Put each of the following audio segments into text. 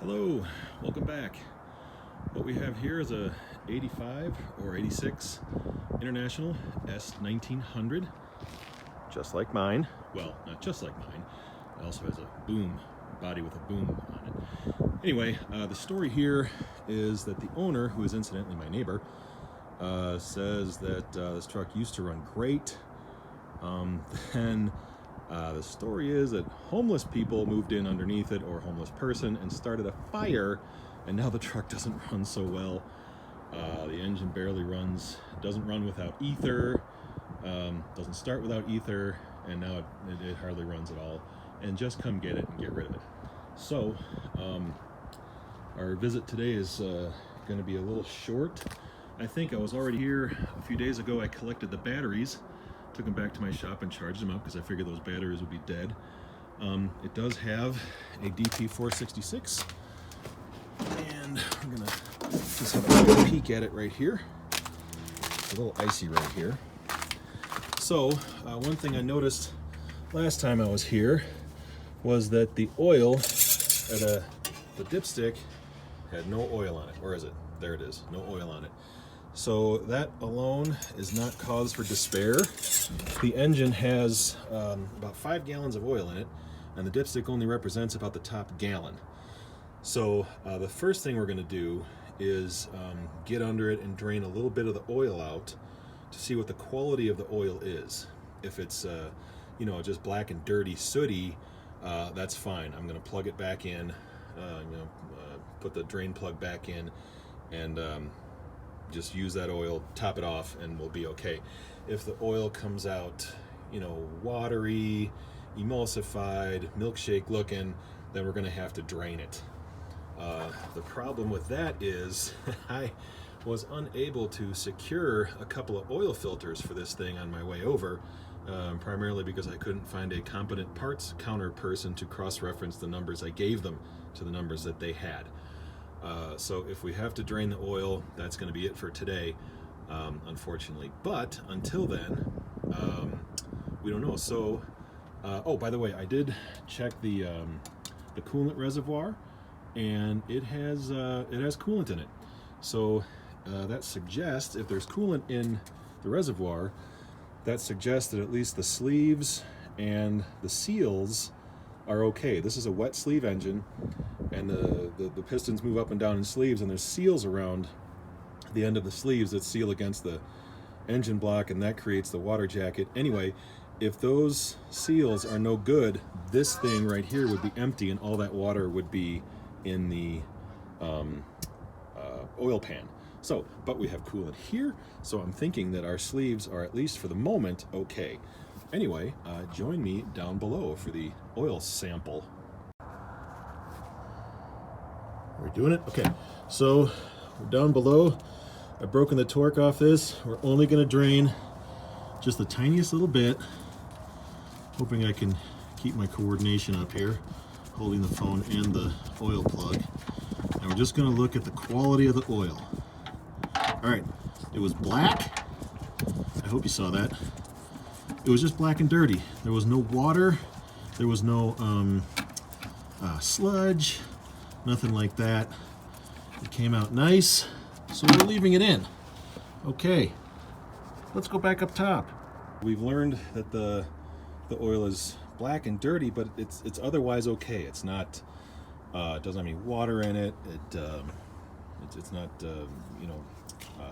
Hello, welcome back. What we have here is a 85 or 86 International S1900, just like mine. Well, not just like mine. It also has a boom body with a boom on it. Anyway, the story here is that the owner, who is incidentally my neighbor, says that this truck used to run great. Then the story is that homeless people moved in underneath it, or a homeless person, and started a fire, and now the truck doesn't run so well. The engine barely runs, doesn't run without ether, doesn't start without ether, and now it hardly runs at all. And just come get it and get rid of it. So our visit today is going to be a little short. I think I was already here a few days ago. I collected the batteries, took them back to my shop and charged them up because I figured those batteries would be dead. It does have a DP466, and we're gonna just have a quick peek at it right here. It's a little icy right here. So one thing I noticed last time I was here was that the oil at the dipstick had no oil on it. Where is it? There it is, no oil on it. So that alone is not cause for despair. The engine has about 5 gallons of oil in it, and the dipstick only represents about the top gallon. So the first thing we're going to do is get under it and drain a little bit of the oil out to see what the quality of the oil is. If it's just black and dirty, sooty, that's fine. I'm going to plug it back in, put the drain plug back in, and just use that oil, top it off, and we'll be okay. If the oil comes out, watery, emulsified, milkshake looking, then we're going to have to drain it. The problem with that is I was unable to secure a couple of oil filters for this thing on my way over, primarily because I couldn't find a competent parts counter person to cross-reference the numbers I gave them to the numbers that they had. So if we have to drain the oil, that's going to be it for today, unfortunately. But until then, we don't know. So, oh, by the way, I did check the coolant reservoir, and it has coolant in it. So that suggests, if there's coolant in the reservoir, that suggests that at least the sleeves and the seals are okay. This is a wet sleeve engine, and the pistons move up and down in sleeves, and there's seals around the end of the sleeves that seal against the engine block, and that creates the water jacket. Anyway, if those seals are no good, this thing right here would be empty, and all that water would be in the oil pan. So, but we have coolant here, so I'm thinking that our sleeves are, at least for the moment, okay. Anyway, join me down below for the oil sample. Are we doing it? Okay, so we're down below. I've broken the torque off this. We're only going to drain just the tiniest little bit, hoping I can keep my coordination up here, holding the phone and the oil plug. And we're just going to look at the quality of the oil. All right, it was black. I hope you saw that. It was just black and dirty. There was no water. There was no sludge, nothing like that. It came out nice, so we're leaving it in. Okay, let's go back up top. We've learned that the oil is black and dirty, but it's otherwise okay. It's not. It doesn't have any water in it. It's not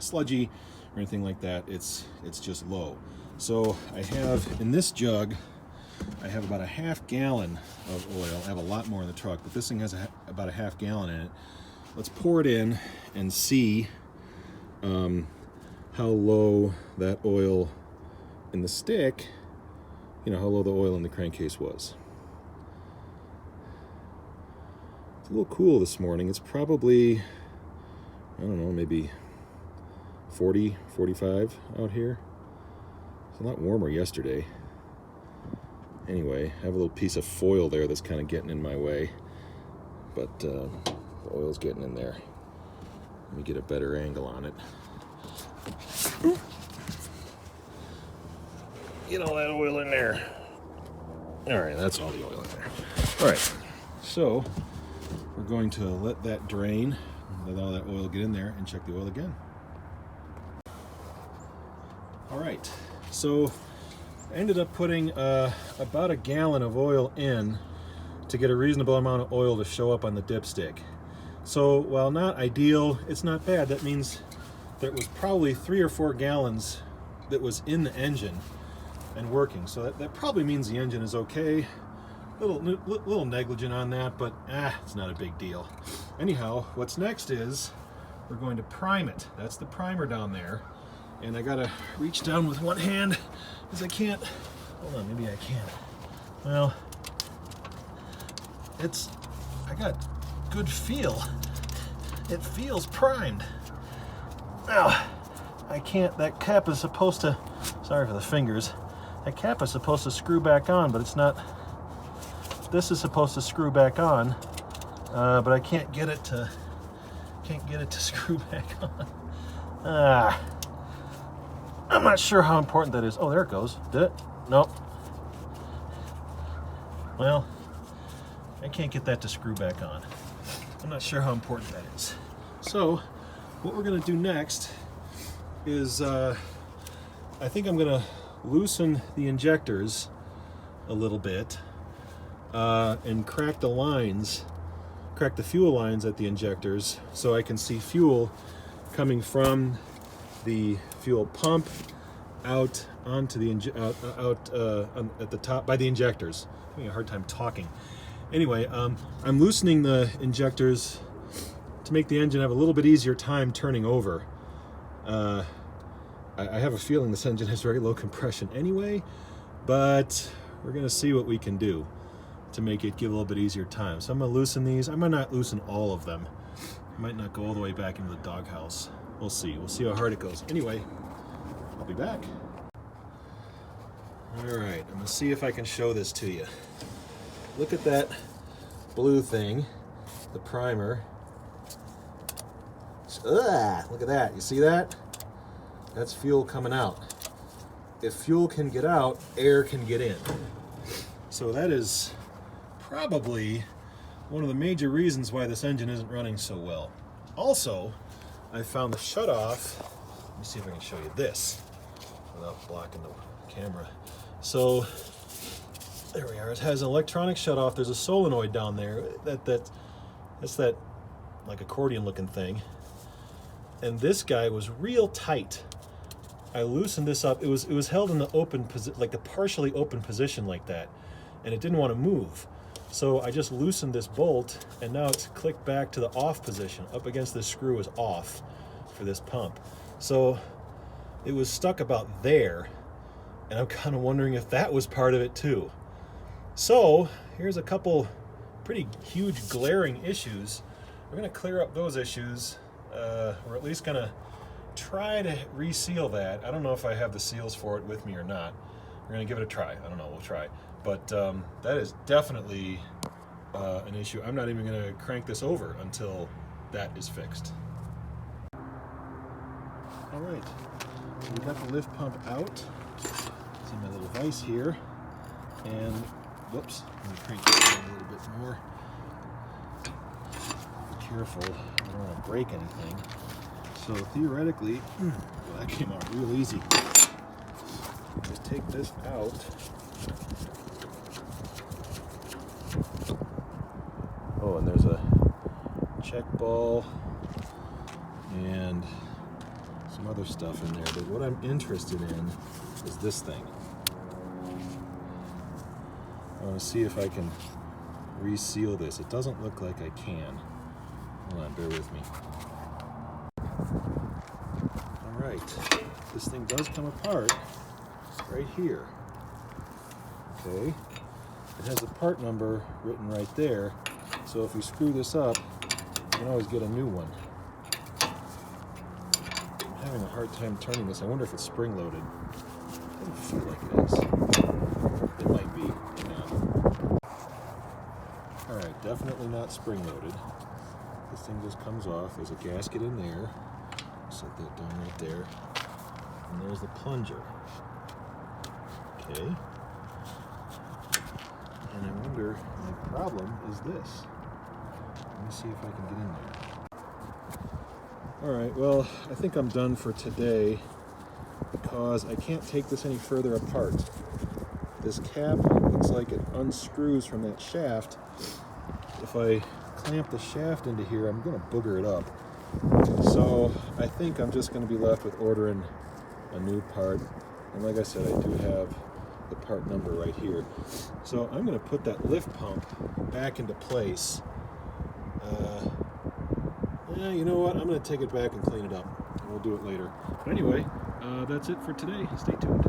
sludgy or anything like that. It's just low. So I have, in this jug, I have about a half gallon of oil. I have a lot more in the truck, but this thing has about a half gallon in it. Let's pour it in and see how low that oil in the stick, how low the oil in the crankcase was. It's a little cool this morning. It's probably, I don't know, maybe 40, 45 out here. It's a lot warmer yesterday. Anyway, I have a little piece of foil there that's kind of getting in my way, but the oil's getting in there. Let me get a better angle on it. Get all that oil in there. All right, that's all the oil in there. All right, so we're going to let that drain, let all that oil get in there, and check the oil again. All right, so I ended up putting about a gallon of oil in to get a reasonable amount of oil to show up on the dipstick. So while not ideal, it's not bad. That means there was probably 3 or 4 gallons that was in the engine and working. So that probably means the engine is okay. Little negligent on that, but it's not a big deal. Anyhow, what's next is we're going to prime it. That's the primer down there. And I gotta reach down with one hand because I can't. Hold on, maybe I can. Well, I got good feel. It feels primed. Now, I can't, that cap is supposed to, sorry for the fingers, that cap is supposed to screw back on, but it's not. This is supposed to screw back on, but I can't get it to screw back on. I'm not sure how important that is. Oh, there it goes. Did it? Nope. Well, I can't get that to screw back on. I'm not sure how important that is. So, what we're going to do next is, I think I'm going to loosen the injectors a little bit and crack the fuel lines at the injectors so I can see fuel coming from the fuel pump out onto the at the top by the injectors. I'm having a hard time talking. Anyway, I'm loosening the injectors to make the engine have a little bit easier time turning over. I have a feeling this engine has very low compression anyway, but we're going to see what we can do to make it give a little bit easier time. So I'm going to loosen these. I might not loosen all of them. I might not go all the way back into the doghouse. We'll see. We'll see how hard it goes. Anyway, I'll be back. All right, I'm going to see if I can show this to you. Look at that blue thing, the primer. Look at that. You see that? That's fuel coming out. If fuel can get out, air can get in. So that is probably one of the major reasons why this engine isn't running so well. Also, I found the shutoff. Let me see if I can show you this without blocking the camera. So there we are. It has an electronic shutoff. There's a solenoid down there. That's that like accordion looking thing. And this guy was real tight. I loosened this up. It was held in the open position, like the partially open position like that, and it didn't want to move. So I just loosened this bolt, and now it's clicked back to the off position. Up against this screw is off for this pump. So it was stuck about there, and I'm kind of wondering if that was part of it too. So here's a couple pretty huge glaring issues. We're going to clear up those issues. We're at least going to try to reseal that. I don't know if I have the seals for it with me or not. We're going to give it a try. I don't know. We'll try. But that is definitely an issue. I'm not even going to crank this over until that is fixed. All right. We got the lift pump out. See my little vise here. And, whoops, let me crank this down a little bit more. Be careful. I don't want to break anything. So theoretically, well, that came out real easy. Just take this out. Oh, and there's a check ball and some other stuff in there. But what I'm interested in is this thing. I want to see if I can reseal this. It doesn't look like I can. Hold on, bear with me. Alright, this thing does come apart right here. Okay, it has a part number written right there, so if we screw this up, we can always get a new one. I'm having a hard time turning this. I wonder if it's spring-loaded. It doesn't feel like it is. It might be. Alright, definitely not spring-loaded. This thing just comes off. There's a gasket in there. Set that down right there. And there's the plunger. Okay. And I wonder, my problem is this. Let me see if I can get in there. Alright, well, I think I'm done for today because I can't take this any further apart. This cap looks like it unscrews from that shaft. If I clamp the shaft into here, I'm going to booger it up. So I think I'm just going to be left with ordering a new part. And like I said, I do have the part number right here. So I'm going to put that lift pump back into place. You know what? I'm going to take it back and clean it up. We'll do it later. But anyway, that's it for today. Stay tuned.